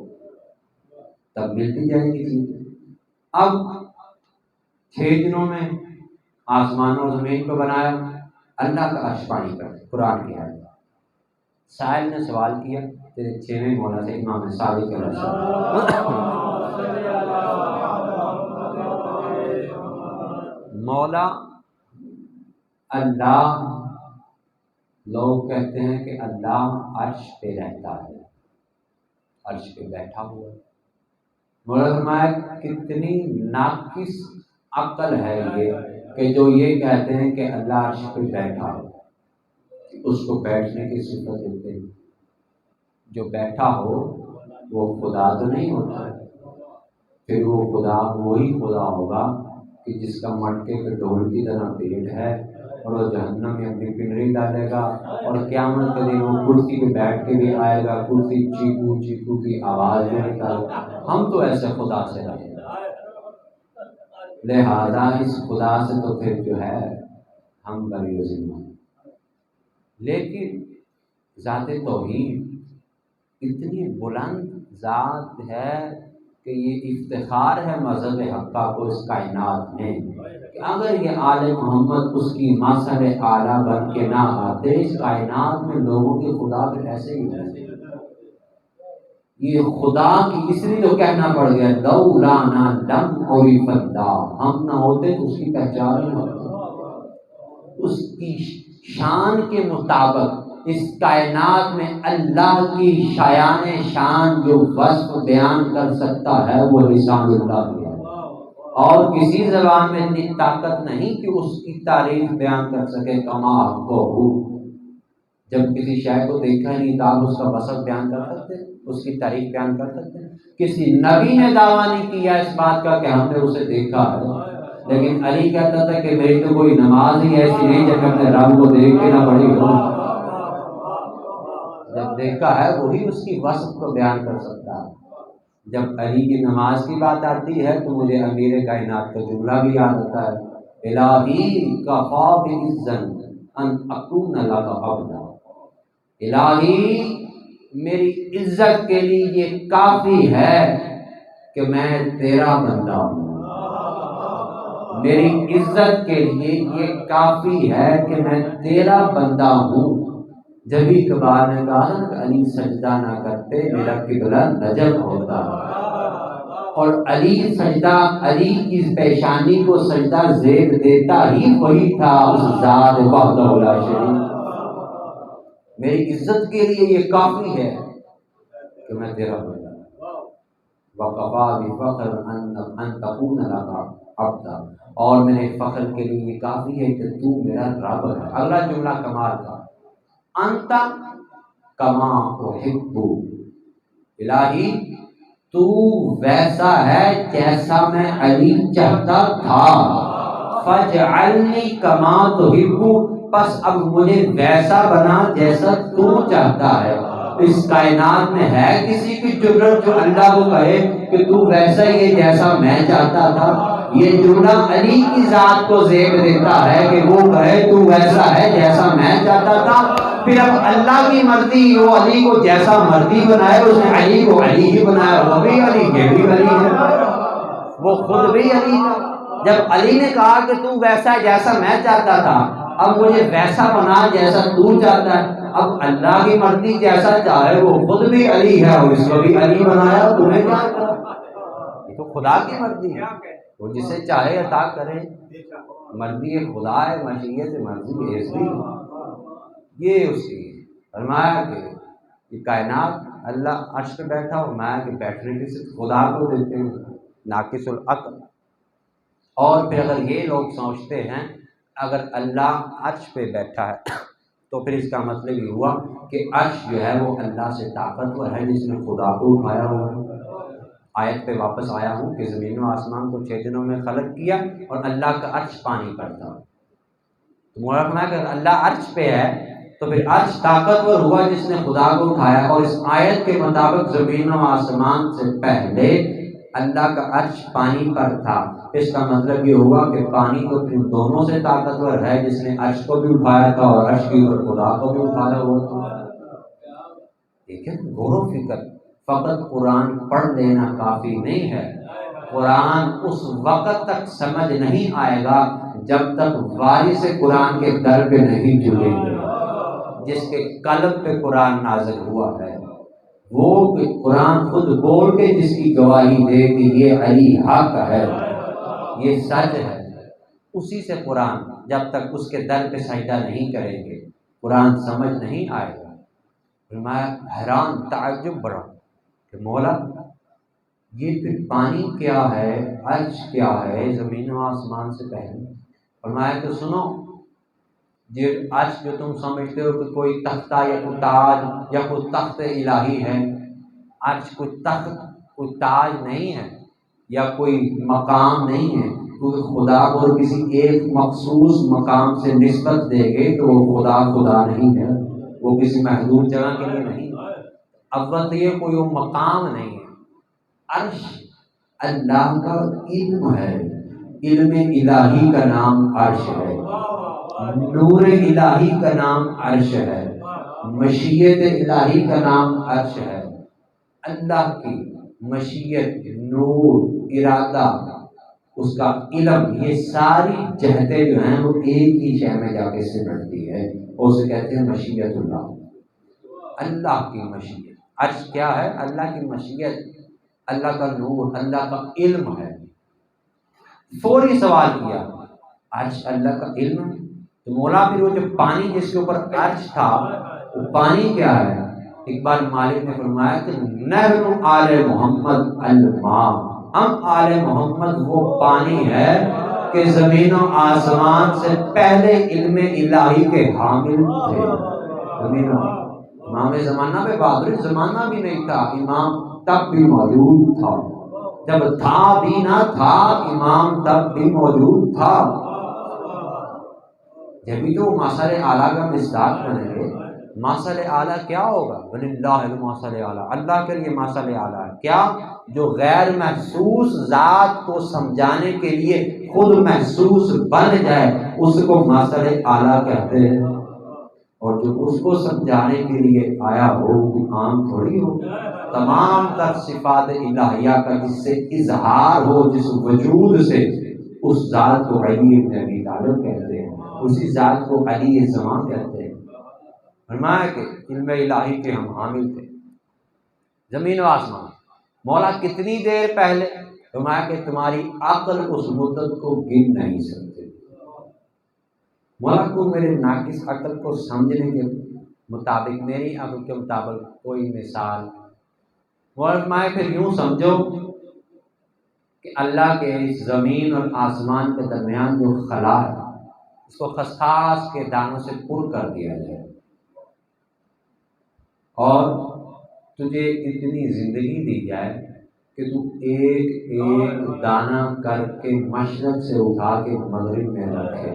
تب ملتی جائیں گی چیزیں۔ اب 6 دنوں میں آسمان اور زمین کو بنایا، اللہ کا عرش پانی پر، قرآن کی ہے۔ سائل نے سوال کیا تیرے 6ویں مولا سے، امام صادق علیہ السلام، مولا اللہ، لوگ کہتے ہیں کہ اللہ عرش پہ رہتا ہے، عرش پہ بیٹھا ہوا ہے۔ مولا فرمایا کتنی ناقص عقل ہے یہ کہ جو یہ کہتے ہیں کہ اللہ عرش پہ بیٹھا، اس کو بیٹھنے کی صفت دیتے ہیں۔ جو بیٹھا ہو وہ خدا تو نہیں ہوتا، پھر وہ خدا وہی خدا ہوگا کہ جس کا مٹکے کے ڈول کی طرح پیٹ ہے، اور وہ جہنم میں اپنی پنڈلی ڈالے گا، اور قیامت کے دن وہ کرسی پہ بیٹھ کے بھی آئے گا، کرسی چیخو چیخو کی آواز میں نکالے گا۔ ہم تو ایسے خدا سے رہے، لہذا اس خدا سے تو پھر جو ہے ہم بری ذمہ۔ لیکن ذات توحید اتنی بلند ذات ہے کہ یہ افتخار ہے مذہب حقہ کو اس کائنات میں کہ اگر یہ آل محمد اس کی مثل اعلیٰ بن کے نہ آتے، اس کائنات میں لوگوں کے خدا پھر ایسے ہی رہتے۔ یہ خدا کی اس لیے تو کہنا پڑ گیا لولا نہ لم عرف اللہ، ہم نہ ہوتے تو اس کی پہچان نہیں ہوتی۔ اس کی شان کے مطابق اس کائنات میں اللہ کی شایان شان جو وصف بیان کر سکتا ہے وہ لسان اللہ ہے، اور کسی زبان میں اتنی طاقت نہیں کہ اس کی تعریف بیان کر سکے۔ کما کو جب کسی شے کو دیکھا نہیں تو آپ اس کا وصف بیان کر سکتے، اس کی تعریف بیان کر سکتے؟ کسی نبی نے دعویٰ نہیں کیا اس بات کا کہ ہم نے اسے دیکھا ہے، لیکن علی کہتا تھا کہ میری تو کوئی نماز ہی ایسی نہیں جب اپنے رب کو دیکھ کے نہ پڑھی ہو۔ جب دیکھا ہے وہی اس کی وصف کو بیان کر سکتا ہے۔ جب علی کی نماز کی بات آتی ہے تو مجھے امیر کائنات کا جملہ بھی یاد آتا ہے، الہی کفا بعزن ان اکون لک عبدا، الہی میری عزت کے لیے یہ کافی ہے کہ میں تیرا بندہ ہوں، میری عزت کے لیے یہ کافی ہے کہ میں تیرا بندہ ہوں۔ جبھی کبار نے کہا نا کہ علی سجدہ نہ کرتے میرا قبلہ نجف ہوتا، اور علی سجدہ، علی کی پیشانی کو سجدہ زیب دیتا ہی وہی تھا اس ذات وحدہ لا شریک۔ میری عزت کے لیے یہ کافی ہے کہ میں تیرا بندہ ہوں۔ وَقَفَا بِفَخْرٍ أَن تَكُونَ لَكَ عَبْدًا، اور میرے فخر کے لیے یہ کافی ہے کہ تو میرا رب ہے۔ اگلا جملہ کمال کا، انت کما احب، الہی تو ویسا ہے جیسا میں علی چاہتا تھا، فاجعلنی کما تحب، پس اب مجھے ویسا بنا جیسا تو چاہتا ہے۔ اس کائنات میں ہے کسی کی جرت جو اللہ کو کہے کہ تو ویسا ہی ہے جیسا میں چاہتا تھا؟ یہ جملہ علی کی ذات کو زیب دیتا ہے کہ وہ کہے تو ویسا ہے جیسا میں چاہتا تھا۔ پھر اب اللہ کی مرضی، وہ علی کو جیسا مرضی بنائے، اس نے علی کو علی ہی بنایا، وہ بھی علی، یہ بھی علی ہے، وہ خود بھی علی تھا۔ جب علی نے کہا کہ تو ویسا ہے جیسا میں چاہتا تھا، اب مجھے ویسا بنا جیسا تو چاہتا ہے۔ اب اللہ کی مرضی جیسا چاہے، وہ خود بھی علی ہے اور اس کو بھی علی بنایا، تمہیں کیا کرا؟ یہ تو خدا کی مرضی ہے، وہ جسے چاہے عطا کرے، مرضی خدا ہے، مشیت مرضی ایسی، یہ اس کی فرمایا کہ یہ کائنات اللہ عرش پہ بیٹھا، فرمایا کہ بیٹھنے کی صرف خدا کو دیتے ہیں، ناقص العقل۔ اور پھر اگر یہ لوگ سوچتے ہیں اگر اللہ عرش پہ بیٹھا ہے تو پھر اس کا مطلب یہ ہوا کہ عرش جو ہے وہ اللہ سے طاقتور ہے جس نے خدا کو اٹھایا ہوا ہے۔ آیت پہ واپس آیا ہوں کہ زمین و آسمان کو 6 دنوں میں خلق کیا اور اللہ کا عرش پانی پر تھا۔ تو مولانا فرمایا کہ اللہ عرش پہ ہے تو پھر عرش طاقتور ہوا جس نے خدا کو اٹھایا، اور اس آیت کے مطابق زمین و آسمان سے پہلے اللہ کا عرش پانی پر تھا۔ اس کا مطلب یہ ہوا کہ پانی تو پھر دونوں سے طاقتور ہے جس نے عرش کو بھی اٹھایا تھا اور عرش کی اوپر خدا کو بھی اٹھایا ہوا تھا۔ ٹھیک ہے، غور و فکر، فقط قرآن پڑھ لینا کافی نہیں ہے۔ قرآن اس وقت تک سمجھ نہیں آئے گا جب تک وارث قرآن کے در پہ نہیں جڑیں گے۔ جس کے قلب پہ قرآن نازل ہوا ہے وہ قرآن خود بول کے جس کی گواہی دے کہ یہ علی حق ہے، یہ سچ ہے، اسی سے قرآن جب تک اس کے در پہ سجدہ نہیں کریں گے قرآن سمجھ نہیں آئے گا۔ میں حیران تعجب بڑا کہ مولا یہ پھر پانی کیا ہے، عرش کیا ہے، زمین و آسمان سے پہلے، فرمایا کہ سنو، یہ عرش جو تم سمجھتے ہو کہ کوئی تختہ یا کوئی تاج یا کوئی تخت الہی ہے، عرش کوئی تخت کوئی تاج نہیں ہے یا کوئی مقام نہیں ہے. کیونکہ خدا کو کسی ایک مخصوص مقام سے نسبت دے گے تو وہ خدا نہیں ہے، وہ کسی محدود جگہ کے لیے نہیں. اول تو یہ کوئی وہ مقام نہیں ہے. عرش اللہ کا علم ہے، علم الہی کا نام عرش ہے، نور الہی کا نام عرش ہے، مشیت الہی کا نام عرش ہے. اللہ کی مشیت، نور، ارادہ، اس کا علم، یہ ساری جہتیں جو ہیں وہ ایک ہی شے میں جا کے سمٹتی ہے، اور اسے کہتے ہیں مشیت اللہ. اللہ کی مشیت، عرش کیا ہے؟ اللہ کی مشیت، اللہ کا نور، اللہ کا علم ہے. فوری سوال کیا، عرش اللہ کا علم ہے تو مولا پھر وہ جو پانی جس کے اوپر عرش تھا وہ پانی کیا ہے؟ اقبال مالک نے فرمایا کہ نحن آل محمد الماء، ہم آل محمد وہ پانی ہے کہ زمین و آسمان سے پہلے علم الہی کے حامل تھے. زمین و امام زمانہ پہ بہادر زمانہ بھی نہیں تھا، امام تب بھی موجود تھا. جب تھا بھی نہ تھا امام تب بھی موجود تھا. جبھی تو ماسل اعلیٰ کا مصداق بنے گے. ماسل اعلیٰ کیا ہوگا؟ وللہ المثل اعلیٰ، اللہ کے لیے ماسل اعلیٰ ہے. کیا؟ جو غیر محسوس ذات کو سمجھانے کے لیے خود محسوس بن جائے اس کو ماسل اعلیٰ کہتے ہیں، اور جو اس کو سمجھانے کے لیے آیا ہو وہ عام تھوڑی ہو. تمام تر صفات الہیہ کا جس سے اظہار ہو، جس وجود سے، اس ذات کو علی ابن ابی طالب کہتے ہیں، اسی ذات کو علی زمان کہتے ہیں. فرمایا کہ علم الہی کے ہم حامل تھے. زمین و آسمان، مولا کتنی دیر پہلے؟ فرمایا کہ تمہاری عقل اس مدت کو گن نہیں سکتے. مولا کو میرے ناقص عقل کو سمجھنے کے مطابق، میری عقل کے مطابق کوئی مثال. مولا فرمایا پھر یوں سمجھو کہ اللہ کے اس زمین اور آسمان کے درمیان جو خلا ہے اس کو خسخاس کے دانوں سے پر کر دیا جائے، اور تجھے اتنی زندگی دی جائے کہ تو ایک ایک دانہ کر کے مشرق سے اٹھا کے مغرب میں رکھے.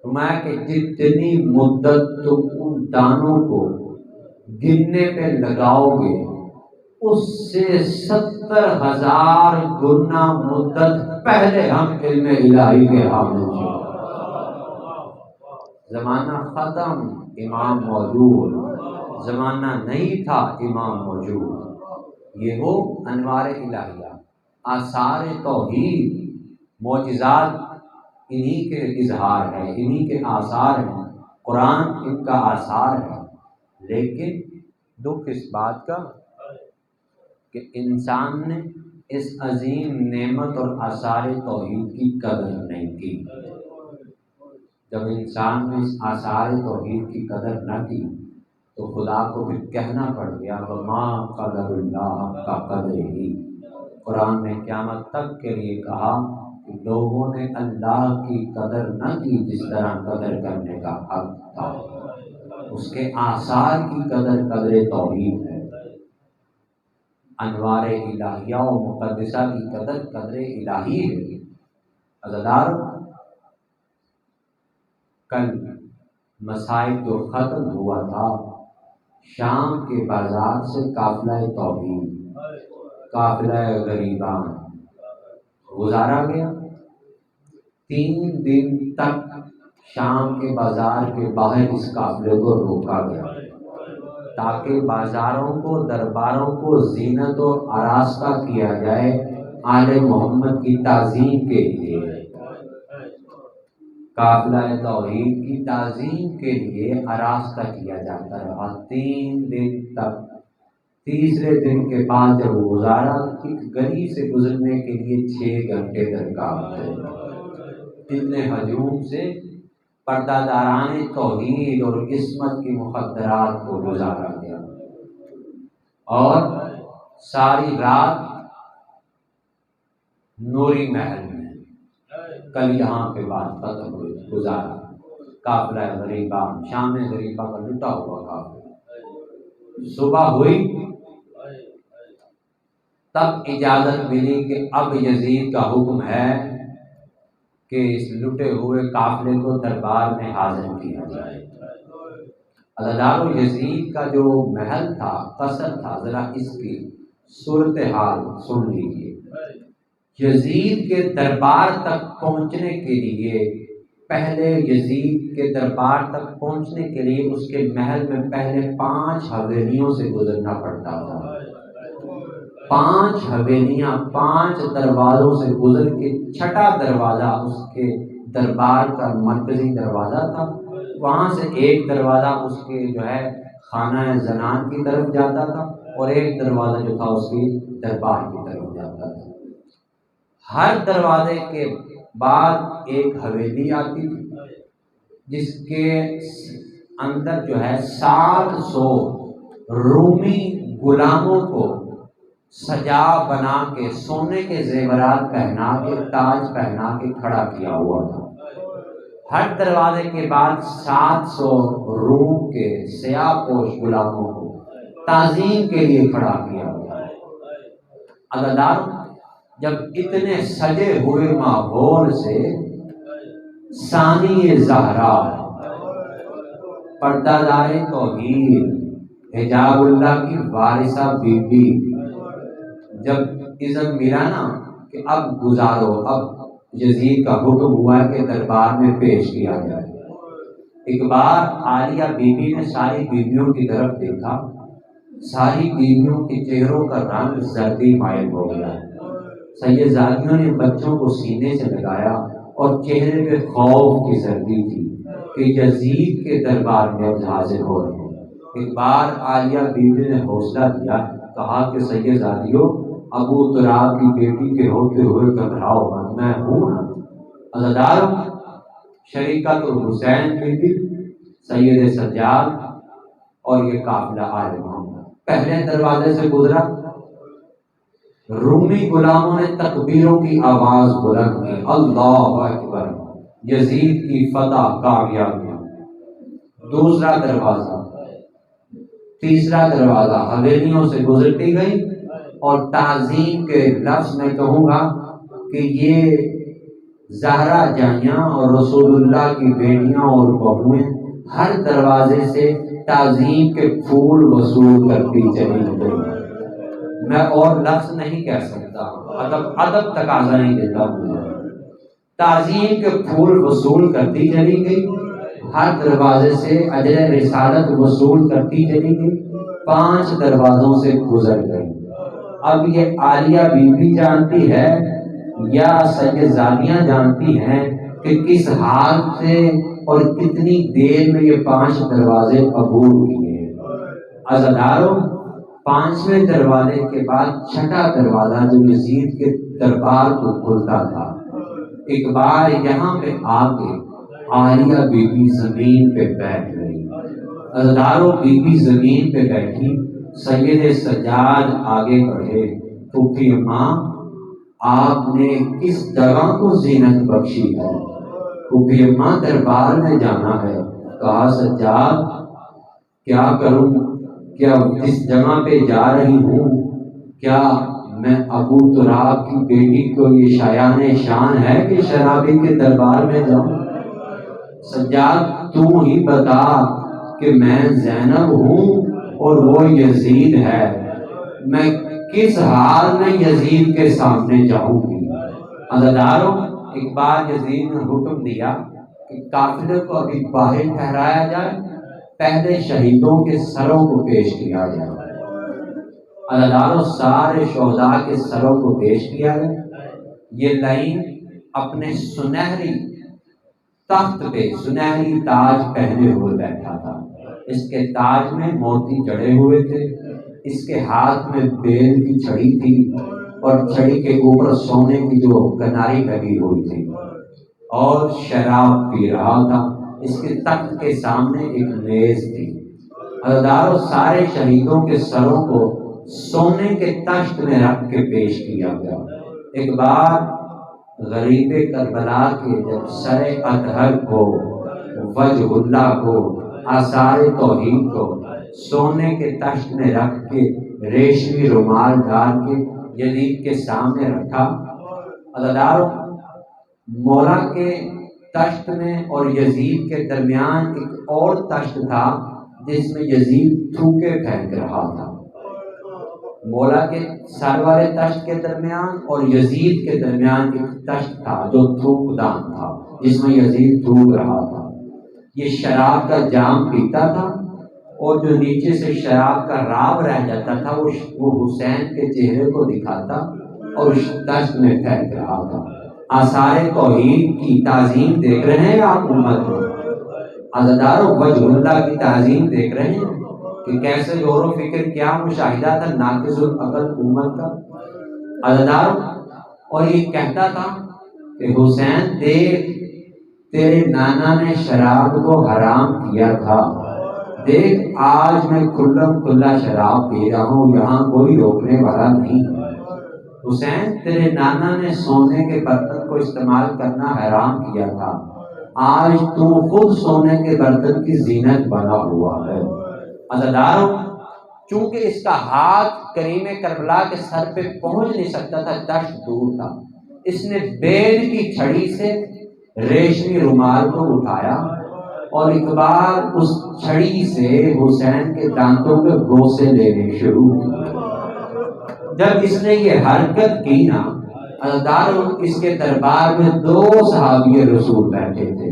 فرمایا کہ جتنی مدت تم ان دانوں کو گننے پہ لگاؤ گے اس سے 70,000 گنا مدت پہلے ہم علم الہی کے حامل تھے. زمانہ ختم، امام موجود. زمانہ نہیں تھا، امام موجود. یہ وہ انوار الہیہ، آثار توحید، معجزات انہی کے اظہار ہے، انہی کے آثار ہیں. قرآن ان کا آثار ہے. لیکن دکھ اس بات کا کہ انسان نے اس عظیم نعمت اور آثار توحید کی قدر نہیں کی. جب انسان نے اس آثار توحید کی قدر نہ کی تو خدا کو پھر کہنا پڑ گیا وما قدر اللہ کا قدر ہی. قرآن نے قیامت تک کے لیے کہا کہ لوگوں نے اللہ کی قدر نہ کی جس طرح قدر کرنے کا حق تھا. اس کے آثار کی قدر توحید ہے. انوار الہیہ و مقدسہ کی قدر الہی ہے. عزادار، کل مصائب جو ختم ہوا تھا، شام کے بازار سے قافلہ توحید، قافلہ غریبان گزارا گیا. 3 دن تک شام کے بازار کے باہر اس قافلے کو روکا گیا تاکہ بازاروں کو، درباروں کو زینت و آراستہ کیا جائے آل محمد کی تعظیم کے لیے. قافلہ توحید کی تعظیم کے لیے آراستہ کیا جاتا رہا 3 دن تک. تیسرے دن کے بعد جب گزارا، ایک گلی سے گزرنے کے لیے 6 گھنٹے درکار تھے. اتنے ہجوم سے پردہ داران توحید اور عصمت کی مخدرات کو گزارا گیا، اور ساری رات نوری محل میں کل یہاں کے بعد ختم ہوئے گزارا قافلہ غریبہ شام غریبہ کا لٹا ہوا قافلہ۔ صبح ہوئی تب اجازت ملی کہ اب یزید کا حکم ہے کہ اس لٹے ہوئے قافلے کو دربار میں حاضر کیا جائے۔ عزادارو یزید کا جو محل تھا، قصر تھا، ذرا اس کی صورتحال سن لیجیے۔ یزید کے دربار تک پہنچنے کے لیے پہلے یزید کے دربار تک پہنچنے کے لیے اس کے محل میں پہلے 5 حویلیوں سے گزرنا پڑتا تھا۔ 5 حویلیاں 5 دروازوں سے گزر کے چھٹا دروازہ اس کے دربار کا مرکزی دروازہ تھا۔ وہاں سے ایک دروازہ اس کے جو ہے خانہ زنان کی طرف جاتا تھا اور ایک دروازہ جو تھا اس کی دربار کی طرف جاتا تھا۔ ہر دروازے کے بعد ایک حویلی آتی تھی جس کے اندر جو ہے 700 رومی غلاموں کو سجا بنا کے سونے کے زیورات پہنا کے تاج پہنا کے کھڑا کیا ہوا تھا۔ ہر دروازے کے بعد 700 روم کے سیاہ پوش غلاموں کو تعظیم کے لیے کھڑا کیا ہوا۔ عزادار جب اتنے سجے ہوئے ماحول سے ثانی زہرا پردہ دار توحید حجاب اللہ کی وارثہ بی بی جب اذن ملا نا کہ اب گزارو، اب یزید کا حکم ہوا کہ دربار میں پیش کیا جائے۔ ایک بار عالیہ بی بی نے ساری بیویوں کی طرف دیکھا، ساری بیویوں کے چہروں کا رنگ زردی مائل ہو گیا۔ سیدزادیوں نے بچوں کو سینے سے لگایا اور چہرے پہ خوف کی زردی تھی کہ یزید کے دربار میں حاضر ہو رہے ہیں۔ ایک بار عالیہ بیوی نے حوصلہ دیا، کہا کہ سیدزادیوں ابو تراب کی بیٹی کے ہوتے ہوئے گھبراؤ مت، میں ہوں نا۔ عزادار شریکۃ الحسین بیوی، سید سجاد اور یہ قافلہ آل محمد پہلے دروازے سے گزرا۔ رومی غلاموں نے تکبیروں کی آواز بلند کی، اللہ اکبر، یزید کی فتح کامیاب ہے۔ دوسرا دروازہ، تیسرا دروازہ حویلیوں سے گزرتی گئی اور تعظیم کے لفظ میں کہوں گا کہ یہ زہرا جانیاں اور رسول اللہ کی بیٹیاں اور بہویں ہر دروازے سے تعظیم کے پھول وصول کرتی چلی گئی۔ میں اور لفظ نہیں کہہ سکتا، ادب تقاضا نہیں دیتا ہوں۔ تعظیم کے پھول وصول کرتی چلی گئی، ہر دروازے سے اجر رسالت وصول کرتی چلی گئی، 5 دروازوں سے گزر گئی۔ اب یہ عالیہ بیوی جانتی ہے یا سیدزادیاں جانتی ہیں کہ کس حال سے اور کتنی دیر میں یہ 5 دروازے عبور کیے۔ عزاداروں 5ویں دروازے کے بعد چھٹا دروازہ جو یزید کے دربار کو کھلتا تھا۔ ایک بار یہاں پہ آ کے عالیہ بی بی زمین پہ بیٹھ گئی۔ عزاداروں بی بی زمین پہ بیٹھی، سید سجاد آگے بڑھے، پھوپھی اماں آپ نے کس جگہ کو زینت بخشی ہے؟ پھوپھی اماں دربار میں جانا ہے۔ کہا سجاد کیا کروں، کیا جس جگہ پہ جا رہی ہوں کیا میں ابو تراب کی بیٹی کو یہ شایان شان ہے کہ شرابی کے دربار میں جاؤں؟ سجاد تو ہی بتا کہ میں زینب ہوں اور وہ یزید ہے، میں کس حال میں یزید کے سامنے جاؤں گی؟ عزاداروں ایک بار یزید نے حکم دیا کہ قافلے کو ابھی باہر ٹھہرایا جائے، پہلے شہیدوں کے سروں کو پیش کیا جائے۔ عزاداروں سارے شہداء کے سروں کو پیش کیا گیا۔ یہ لائن اپنے سنہری تخت پہ سنہری تاج پہنے ہوئے بیٹھا تھا، اس کے تاج میں موتی جڑے ہوئے تھے، اس کے ہاتھ میں بیل کی چھڑی تھی اور چھڑی کے اوپر سونے کی جو کناری لگی ہوئی تھی، اور شراب پی رہا تھا۔ اس کے تخت کے سامنے ایک میز تھی۔ عزاداروں سارے شہیدوں کے سروں کو سونے کے تخت میں رکھ کے پیش کیا گیا۔ ایک بار غریب کربلا کے جب سر اطہر کو، وجہ اللہ کو، آثار توحید کو سونے کے تخت میں رکھ کے ریشمی رومال ڈال کے یزید کے سامنے رکھا۔ عزادارو، مولا کے تخت میں اور یزید کے درمیان ایک اور تخت تھا جس میں یزید تھوکے پھینک رہا تھا۔ مولا کے سر والے تخت کے درمیان اور یزید کے درمیان ایک تخت تھا جو تھوک دان تھا، جس میں یزید تھوک رہا تھا۔ یہ شراب کا جام پیتا تھا اور جو نیچے سے شراب کا راب رہ جاتا تھا وہ حسین کے چہرے کو دکھاتا اور اس تخت میں پھینک رہا تھا۔ آثار توحید کی تعظیم دیکھ رہے ہیں آپ امت میں؟ عزادارو، وجہ اللہ کی تعظیم دیکھ رہے ہیں کہ کیسے غور و فکر کیا مشاہدہ تھا ناقص العقل امت کا۔ عزادارو، اور یہ کہتا تھا کہ حسین دیکھ، تیرے نانا نے شراب کو حرام کیا تھا، دیکھ آج میں کھلم کھلا شراب پی رہا ہوں، یہاں کوئی روکنے والا نہیں۔ حسین، تیرے نانا نے سونے کے برتن کو استعمال کرنا حرام کیا تھا، آج تو خود سونے کے برتن کی زینت بنا ہوا ہے۔ عزادارو، چونکہ اس کا ہاتھ کریم کربلا کے سر پہ پہنچ نہیں سکتا تھا، دشت دور تھا، اس نے بید کی چھڑی سے ریشمی رومال کو اٹھایا اور ایک بار اس چھڑی سے حسین کے دانتوں کے گوسے لینے شروع کیے۔ جب اس نے یہ حرکت کی نا عزادارو، اس کے دربار میں 2 صحابی رسول بیٹھے تھے،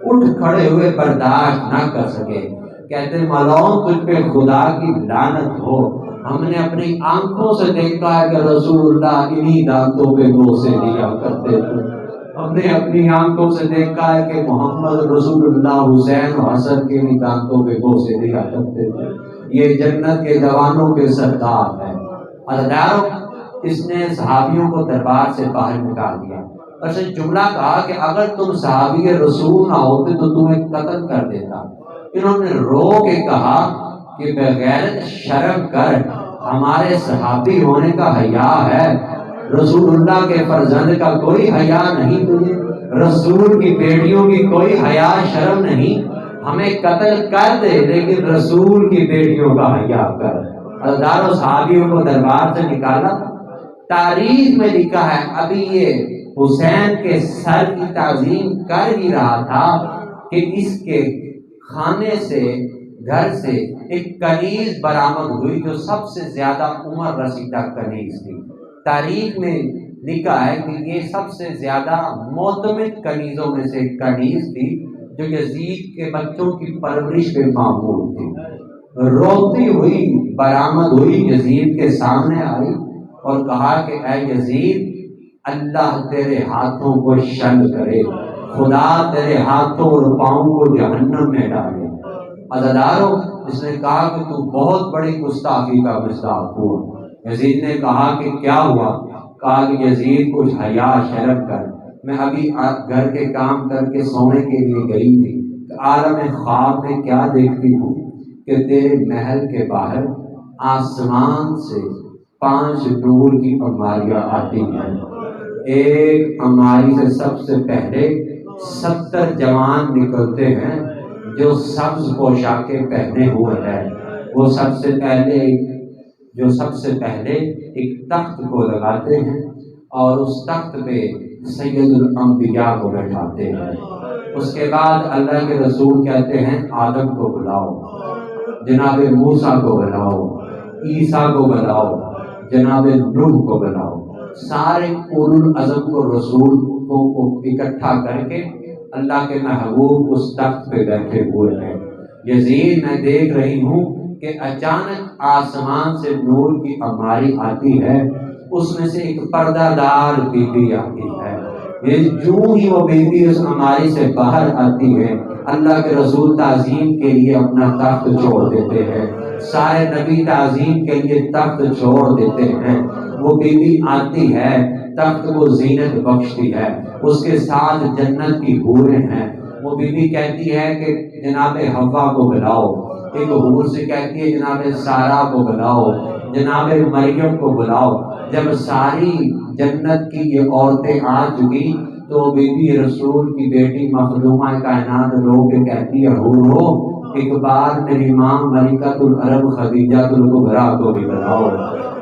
اٹھ کھڑے ہوئے برداشت نہ کر سکے، کہتے ملعون تجھ پہ خدا کی لعنت ہو، ہم نے اپنی آنکھوں سے دیکھا ہے کہ رسول اللہ انہی دانتوں پہ گوسے لیا کرتے تھے، ہم نے اپنی آنکھوں سے دیکھا ہے کہ محمد رسول اللہ حسین و حسن کے بھی دانتوں پہ گوسے لیا کرتے تھے، یہ جنت کے جوانوں کے سردار ہیں۔ عزادارو، اس نے صحابیوں کو دربار سے باہر نکال دیا اور اس نے جملہ کہا کہ اگر تم صحابی رسول نہ ہوتے تو تمہیں قتل کر دیتا۔ انہوں نے رو کے کہا کہ بغیرت شرم کر، ہمارے صحابی ہونے کا حیا ہے، رسول اللہ کے فرزند کا کوئی حیا نہیں تجھے، رسول کی بیٹیوں کی کوئی حیا شرم نہیں، ہمیں قتل کر دے لیکن رسول کی بیٹیوں کا حیا کر۔ عزادارو، صحابیوں کو دربار سے نکالا۔ تاریخ میں لکھا ہے ابھی یہ حسین کے سر کی تعظیم کر ہی رہا تھا کہ اس کے خانے سے، گھر سے ایک کنیز برآمد ہوئی جو سب سے زیادہ عمر رسیدہ کنیز تھی۔ تاریخ میں لکھا ہے کہ یہ سب سے زیادہ معتمد کنیزوں میں سے ایک کنیز تھی جو یزید کے بچوں کی پرورش پہ معمول تھی۔ روتی ہوئی برآمد ہوئی، یزید کے سامنے آئی اور کہا کہ اے یزید، اللہ تیرے ہاتھوں کو شل کرے، خدا تیرے ہاتھوں اور پاؤں کو جہنم میں ڈالے۔ عزادارو، اس نے کہا کہ تو بہت بڑی گستاخی کا مصداق ہوا۔ یزید نے کہا کہ کیا ہوا؟ کہا کہ یزید کچھ حیا شرم کر، میں ابھی گھر کے کام کر کے سونے کے لیے گئی تھی، عالم خواب میں کیا دیکھتی ہوں کہ تیرے محل کے باہر آسمان سے 5 نور کی الماریاں آتی ہیں، ایک الماری سے سب سے پہلے 70 جوان نکلتے ہیں جو سبز پوشاکیں پہنے ہوئے ہیں، وہ سب سے پہلے ایک تخت کو لگاتے ہیں اور اس تخت پہ سید الانبیاء کو بیٹھاتے ہیں۔ اس کے بعد اللہ کے رسول کہتے ہیں آدم کو بلاؤ، جناب موسیٰ کو بلاؤ، عیسیٰ کو بلاؤ، جناب نوح کو بلاؤ، سارے اولو العزم کو رسول کو اکٹھا کر کے اللہ کے محبوب اس تخت پہ بیٹھے ہوئے ہیں۔ یزید، میں دیکھ رہی ہوں کہ اچانک آسمان سے نور کی الماری آتی ہے، اس میں سے ایک پردہ دار بی بی آتی ہے، یہ جو ہی وہ بی بی اس الماری سے باہر آتی ہے، اللہ کے رسول تعظیم کے لیے اپنا تخت چھوڑ دیتے ہیں، سارے نبی تعظیم کے لیے تخت چھوڑ دیتے ہیں، وہ بی بی آتی ہے، تخت کو زینت بخشتی ہے، اس کے ساتھ جنت کی حوریں ہیں، وہ بی بی کہتی ہے کہ جناب حوا کو بلاؤ، ایک حور سے کہتی ہے جناب سارا کو بلاؤ، جناب مریم کو بلاؤ۔ جب ساری جنت کی یہ عورتیں آ چکی تو بی بی رسول کی بیٹی مخدومہ کائنات رو کے کہتی ہے ہو ایک بار میری ماں ملکۃ العرب خدیجہ الکبریٰ کو بھی بلاؤ،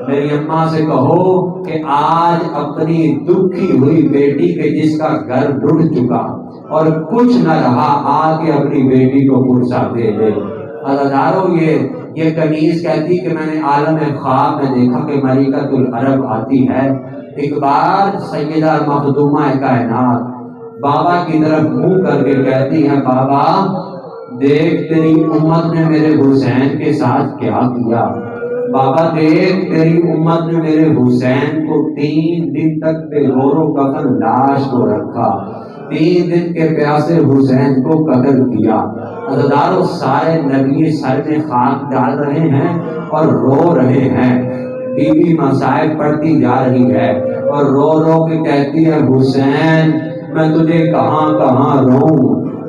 میری اماں سے کہو کہ آج اپنی دکھی ہوئی بیٹی کے جس کا گھر ڈوب چکا اور کچھ نہ رہا آ کے اپنی بیٹی کو پرسا دے دے۔ عزیزارو یہ کنیز کہتی کہ میں نے عالم خواب میں دیکھا کہ ملکۃ العرب آتی ہے۔ ایک بار سیدہ مخدومہ کائنات بابا کی طرف منہ کر کے کہتی ہے بابا دیکھ تیری امت نے میرے حسین کے ساتھ کیا کیا، بابا دیکھ تیری امت نے میرے حسین کو 3 دن تک بے گور و کفن لاش کو رکھا، 3 دن کے پیاسے حسین کو قتل کیا۔ عزیزارو سارے نبی سر میں خاک ڈال رہے ہیں اور رو رہے ہیں، بی بی مصائب پڑھتی جا رہی ہے اور رو رو کے کہتی ہے حسین میں تجھے کہاں کہاں رہوں،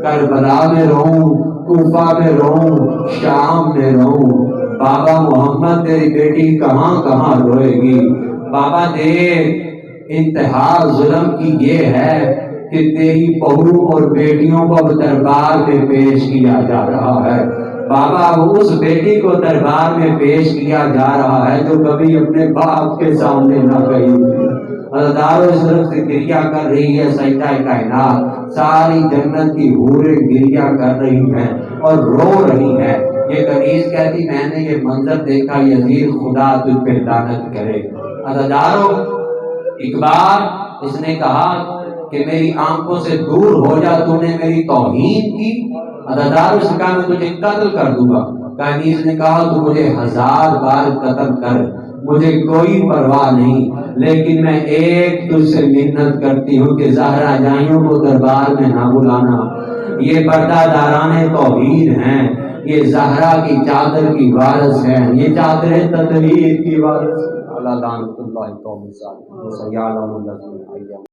کربلا میں رہوں، کوفہ میں رہوں، شام میں رہوں، بابا محمد تیری بیٹی کہاں کہاں روئے گی۔ بابا دیکھ انتہا ظلم کی یہ ہے کہ تیری بہو اور بیٹیوں کو اب دربار میں پیش کیا جا رہا ہے، بابا اس بیٹی کو دربار میں پیش کیا جا رہا ہے جو کبھی اپنے باپ کے سامنے نہ گئی تھی۔ عزیزارو اس طرف سے گریہ کر رہی ہے سیدہ کائنات، ساری جنت کی حوریں گریہ کر رہی ہیں اور رو رہی ہیں۔ یہ کنیز کہتی میں نے یہ منظر دیکھا یزید خدا تجھ پہ لعنت کرے۔ عزیزارو ایک بار اس نے کہا کہ میری آنکھوں سے دور ہو جا، تو نے میری توہین کی۔ عزیزارو اس نے کہا میں تجھے قتل کر دوں گا۔ کنیز نے کہا تو مجھے 1000 بار قتل کر، مجھے کوئی پرواہ نہیں، لیکن میں ایک تجھ سے منت کرتی ہوں کہ زہرا جائیوں کو دربار میں نہ بلانا، یہ پردہ داران توحید ہیں، یہ زہرا کی چادر کی وارث ہیں، یہ چادر تطہیر کی وارث ہیں۔ اللہ لعنت اللہ قوم الظالمین۔